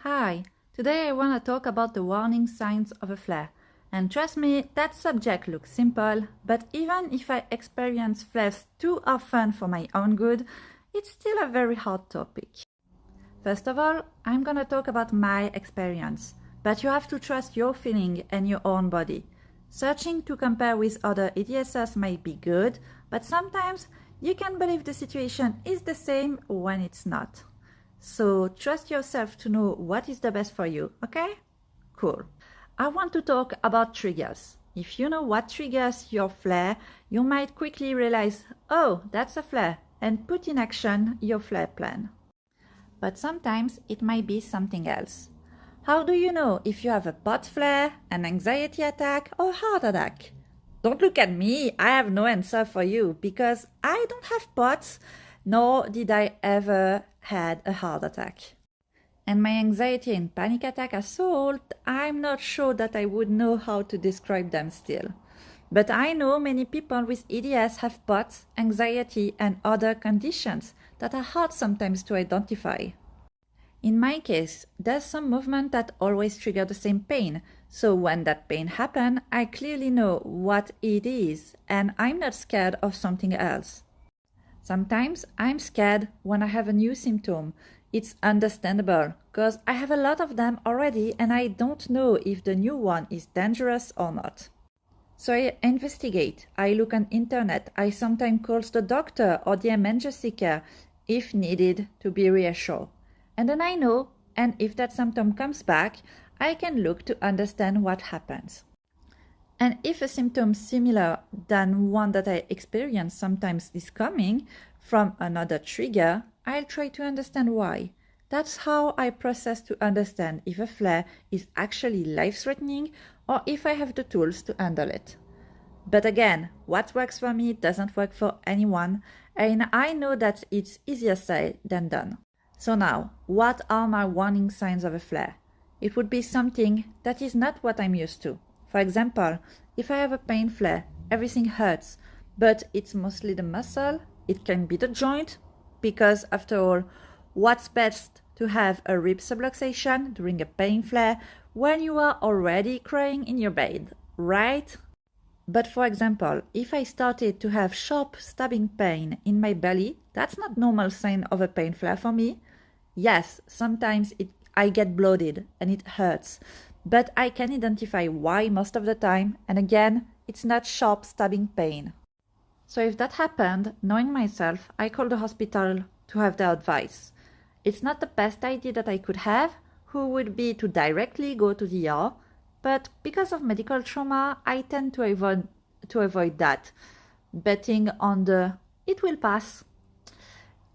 Hi, today I want to talk about the warning signs of a flare. And trust me, that subject looks simple, but even if I experience flares too often for my own good, it's still a very hard topic. First of all, I'm gonna talk about my experience, but you have to trust your feeling and your own body. Searching to compare with other EDSers might be good, but sometimes you can believe the situation is the same when it's not. So trust yourself to know what is the best for you, okay? Cool. I want to talk about triggers. If you know what triggers your flare, you might quickly realize, oh, that's a flare, and put in action your flare plan. But sometimes it might be something else. How do you know if you have a pot flare, an anxiety attack, or heart attack? Don't look at me, I have no answer for you because I don't have POTS, nor did I ever had a heart attack. And my anxiety and panic attack are so old, I'm not sure that I would know how to describe them still. But I know many people with EDS have POTS, anxiety, and other conditions that are hard sometimes to identify. In my case, there's some movement that always trigger the same pain, so when that pain happens, I clearly know what it is, and I'm not scared of something else. Sometimes I'm scared when I have a new symptom. It's understandable, because I have a lot of them already and I don't know if the new one is dangerous or not. So I investigate, I look on internet, I sometimes call the doctor or the emergency care if needed to be reassured. And then I know, and if that symptom comes back, I can look to understand what happens. And if a symptom similar than one that I experience sometimes is coming from another trigger, I'll try to understand why. That's how I process to understand if a flare is actually life-threatening or if I have the tools to handle it. But again, what works for me doesn't work for anyone, and I know that it's easier said than done. So now, what are my warning signs of a flare? It would be something that is not what I'm used to. For example, if I have a pain flare, everything hurts, but it's mostly the muscle, it can be the joint, because after all, what's best to have a rib subluxation during a pain flare when you are already crying in your bed, right? But for example, if I started to have sharp stabbing pain in my belly, that's not normal sign of a pain flare for me. Yes, sometimes I get bloated and it hurts, but I can identify why most of the time, and again, it's not sharp stabbing pain. So if that happened, knowing myself, I call the hospital to have their advice. It's not the best idea that I could have, who would be to directly go to the ER, but because of medical trauma, I tend to avoid that, betting on the it will pass.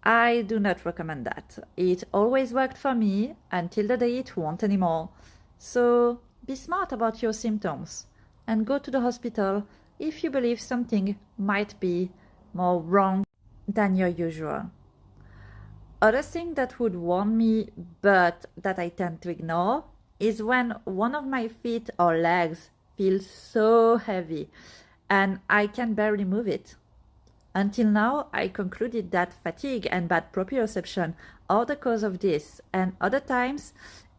I do not recommend that. It always worked for me until the day it won't anymore. So be smart about your symptoms and go to the hospital if you believe something might be more wrong than your usual. Other thing that would warn me, but that I tend to ignore, is when one of my feet or legs feels so heavy and I can barely move it. Until now, I concluded that fatigue and bad proprioception are the cause of this, and other times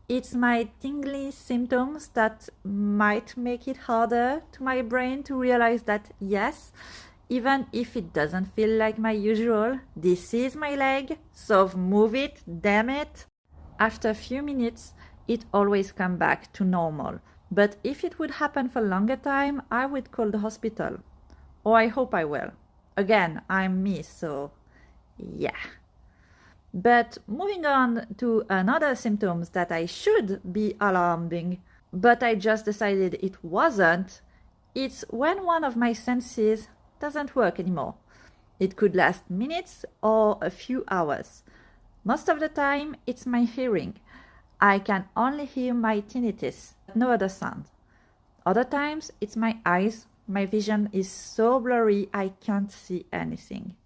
it's my tingly symptoms that might make it harder to my brain to realize that yes, even if it doesn't feel like my usual, this is my leg, so move it, damn it. After a few minutes, it always comes back to normal. But if it would happen for a longer time, I would call the hospital. Or I hope I will. Again, I'm me, so yeah. But moving on to another symptoms that I should be alarming, but I just decided it wasn't, it's when one of my senses doesn't work anymore. It could last minutes or a few hours. Most of the time, it's my hearing. I can only hear my tinnitus, no other sound. Other times, it's my eyes. My vision is so blurry I can't see anything.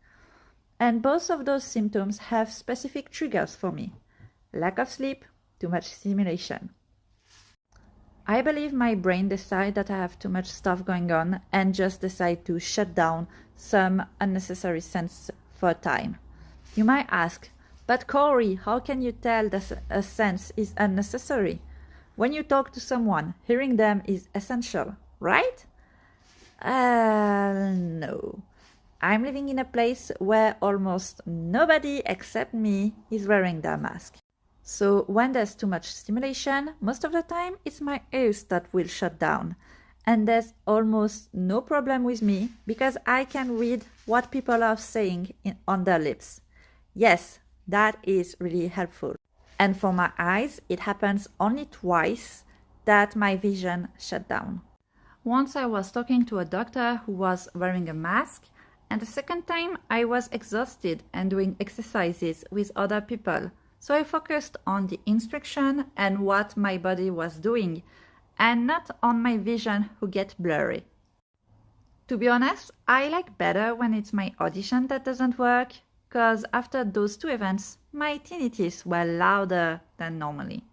And both of those symptoms have specific triggers for me. Lack of sleep, too much stimulation. I believe my brain decides that I have too much stuff going on and just decide to shut down some unnecessary sense for a time. You might ask, But Corey, how can you tell that a sense is unnecessary? When you talk to someone, hearing them is essential, right? No. I'm living in a place where almost nobody except me is wearing their mask. So when there's too much stimulation, most of the time it's my ears that will shut down. And there's almost no problem with me because I can read what people are saying on their lips. Yes, that is really helpful. And for my eyes, it happens only twice that my vision shut down. Once I was talking to a doctor who was wearing a mask, and the second time I was exhausted and doing exercises with other people. So I focused on the instruction and what my body was doing, and not on my vision who get blurry. To be honest, I like better when it's my audition that doesn't work, because after those two events, my tinnitus were louder than normally.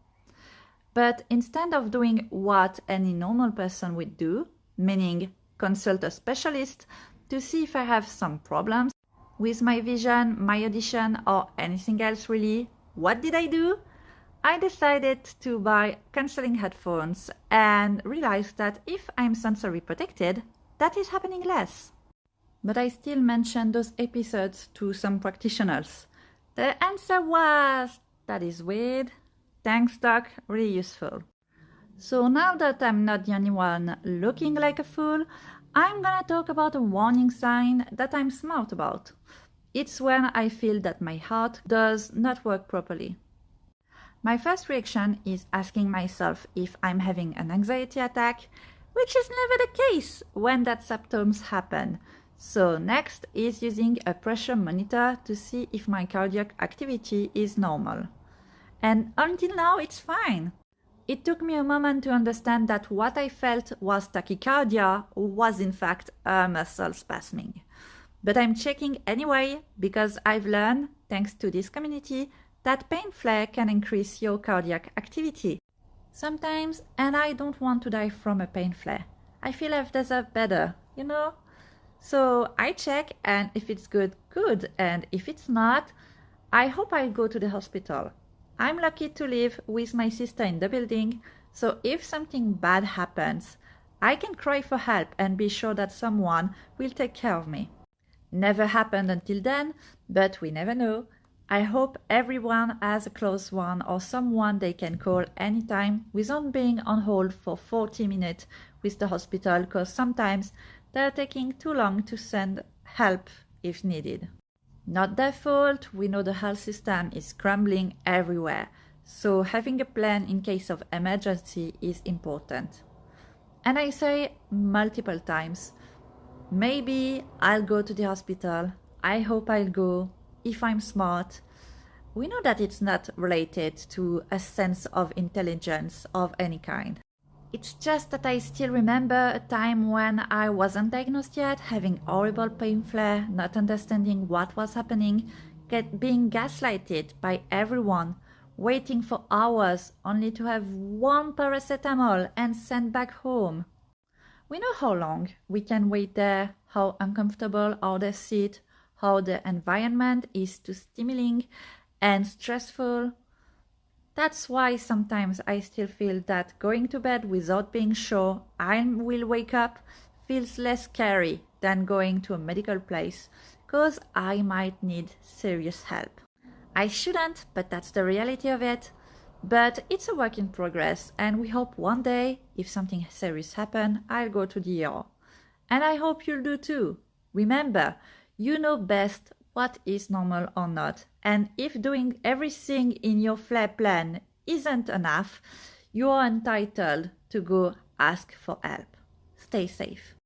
But instead of doing what any normal person would do, meaning consult a specialist to see if I have some problems with my vision, my audition, or anything else really, what did I do? I decided to buy cancelling headphones and realized that if I'm sensory protected, that is happening less. But I still mentioned those episodes to some practitioners. The answer was, that is weird. Thanks, doc, really useful. So now that I'm not the only one looking like a fool, I'm gonna talk about a warning sign that I'm smart about. It's when I feel that my heart does not work properly. My first reaction is asking myself if I'm having an anxiety attack, which is never the case when that symptoms happen. So next is using a pressure monitor to see if my cardiac activity is normal. And until now it's fine. It took me a moment to understand that what I felt was tachycardia was in fact a muscle spasming. But I'm checking anyway because I've learned, thanks to this community, that pain flare can increase your cardiac activity. Sometimes, and I don't want to die from a pain flare. I feel I deserve better, you know? So I check, and if it's good, good. And if it's not, I hope I'll go to the hospital. I'm lucky to live with my sister in the building, so if something bad happens, I can cry for help and be sure that someone will take care of me. Never happened until then, but we never know. I hope everyone has a close one or someone they can call anytime without being on hold for 40 minutes with the hospital, because sometimes they're taking too long to send help if needed. Not their fault, we know the health system is crumbling everywhere, so having a plan in case of emergency is important. And I say multiple times, maybe I'll go to the hospital, I hope I'll go, if I'm smart. We know that it's not related to a sense of intelligence of any kind. It's just that I still remember a time when I wasn't diagnosed yet, having horrible pain flare, not understanding what was happening, being gaslighted by everyone, waiting for hours only to have one paracetamol and sent back home. We know how long we can wait there, how uncomfortable are the seat, how the environment is too stimulating and stressful. That's why sometimes I still feel that going to bed without being sure I will wake up feels less scary than going to a medical place, because I might need serious help. I shouldn't, but that's the reality of it. But it's a work in progress, and we hope one day, if something serious happens, I'll go to the ER. And I hope you'll do too. Remember, you know best what is normal or not. And if doing everything in your flare plan isn't enough, you are entitled to go ask for help. Stay safe.